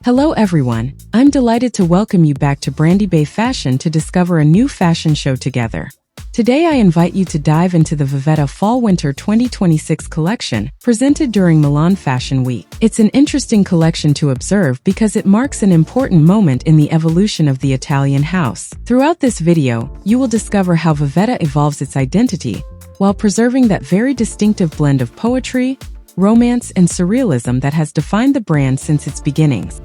Hello everyone, I'm delighted to welcome you back to Brandibay Fashion to discover a new fashion show together. Today I invite you to dive into the Vivetta Fall Winter 2026 collection, presented during Milan Fashion Week. It's an interesting collection to observe because it marks an important moment in the evolution of the Italian house. Throughout this video, you will discover how Vivetta evolves its identity, while preserving that very distinctive blend of poetry, romance, and surrealism that has defined the brand since its beginnings.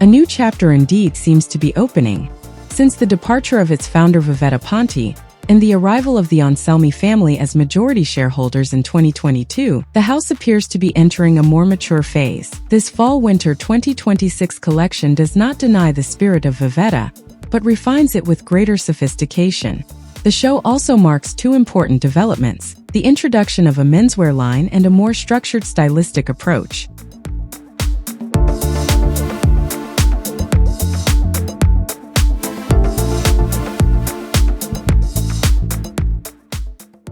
A new chapter indeed seems to be opening. Since the departure of its founder Vivetta Ponti and the arrival of the Anselmi family as majority shareholders in 2022, the house appears to be entering a more mature phase. This Fall-Winter 2026 collection does not deny the spirit of Vivetta, but refines it with greater sophistication. The show also marks two important developments: the introduction of a menswear line and a more structured stylistic approach.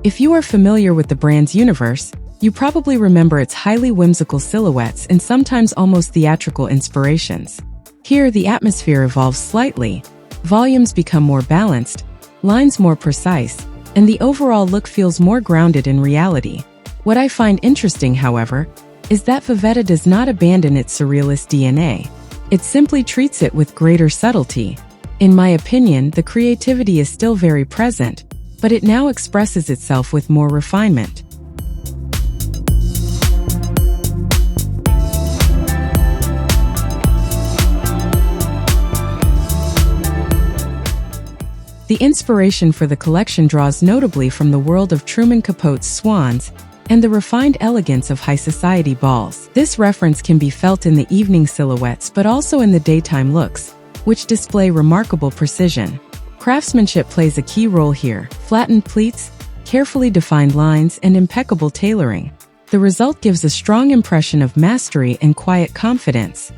If you are familiar with the brand's universe, you probably remember its highly whimsical silhouettes and sometimes almost theatrical inspirations. Here, the atmosphere evolves slightly, volumes become more balanced, lines more precise, and the overall look feels more grounded in reality. What I find interesting, however, is that Vivetta does not abandon its surrealist DNA. It simply treats it with greater subtlety. In my opinion, the creativity is still very present, but it now expresses itself with more refinement. The inspiration for the collection draws notably from the world of Truman Capote's Swans and the refined elegance of high society balls. This reference can be felt in the evening silhouettes but also in the daytime looks, which display remarkable precision. Craftsmanship plays a key role here: flattened pleats, carefully defined lines, and impeccable tailoring. The result gives a strong impression of mastery and quiet confidence.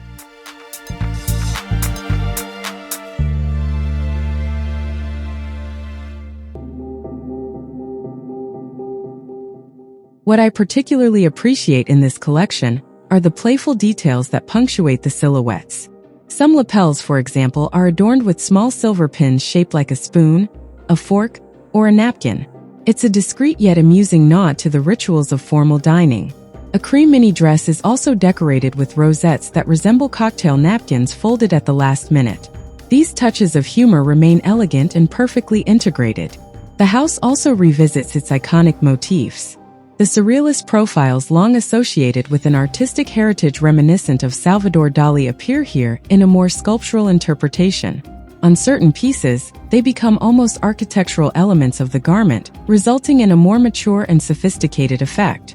What I particularly appreciate in this collection are the playful details that punctuate the silhouettes. Some lapels, for example, are adorned with small silver pins shaped like a spoon, a fork, or a napkin. It's a discreet yet amusing nod to the rituals of formal dining. A cream mini dress is also decorated with rosettes that resemble cocktail napkins folded at the last minute. These touches of humor remain elegant and perfectly integrated. The house also revisits its iconic motifs. The surrealist profiles long associated with an artistic heritage reminiscent of Salvador Dali appear here in a more sculptural interpretation. On certain pieces, they become almost architectural elements of the garment, resulting in a more mature and sophisticated effect.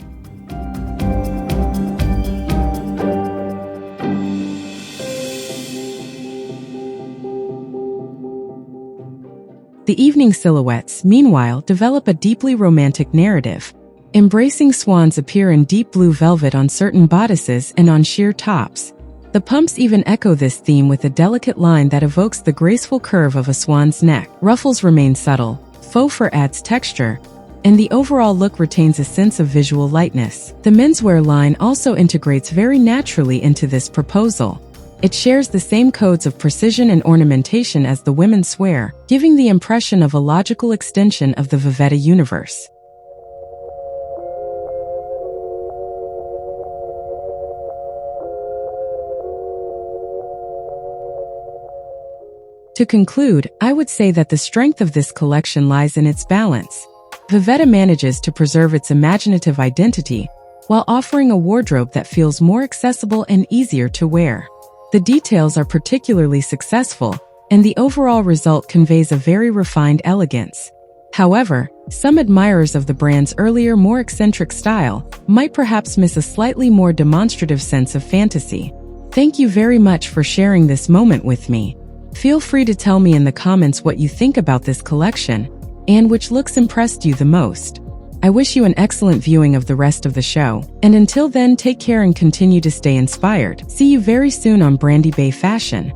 The evening silhouettes, meanwhile, develop a deeply romantic narrative. Embracing swans appear in deep blue velvet on certain bodices and on sheer tops. The pumps even echo this theme with a delicate line that evokes the graceful curve of a swan's neck. Ruffles remain subtle, faux fur adds texture, and the overall look retains a sense of visual lightness. The menswear line also integrates very naturally into this proposal. It shares the same codes of precision and ornamentation as the women's wear, giving the impression of a logical extension of the Vivetta universe. To conclude, I would say that the strength of this collection lies in its balance. Vivetta manages to preserve its imaginative identity, while offering a wardrobe that feels more accessible and easier to wear. The details are particularly successful, and the overall result conveys a very refined elegance. However, some admirers of the brand's earlier, more eccentric style might perhaps miss a slightly more demonstrative sense of fantasy. Thank you very much for sharing this moment with me. Feel free to tell me in the comments what you think about this collection, and which looks impressed you the most. I wish you an excellent viewing of the rest of the show, and until then, take care and continue to stay inspired. See you very soon on Brandibay Fashion.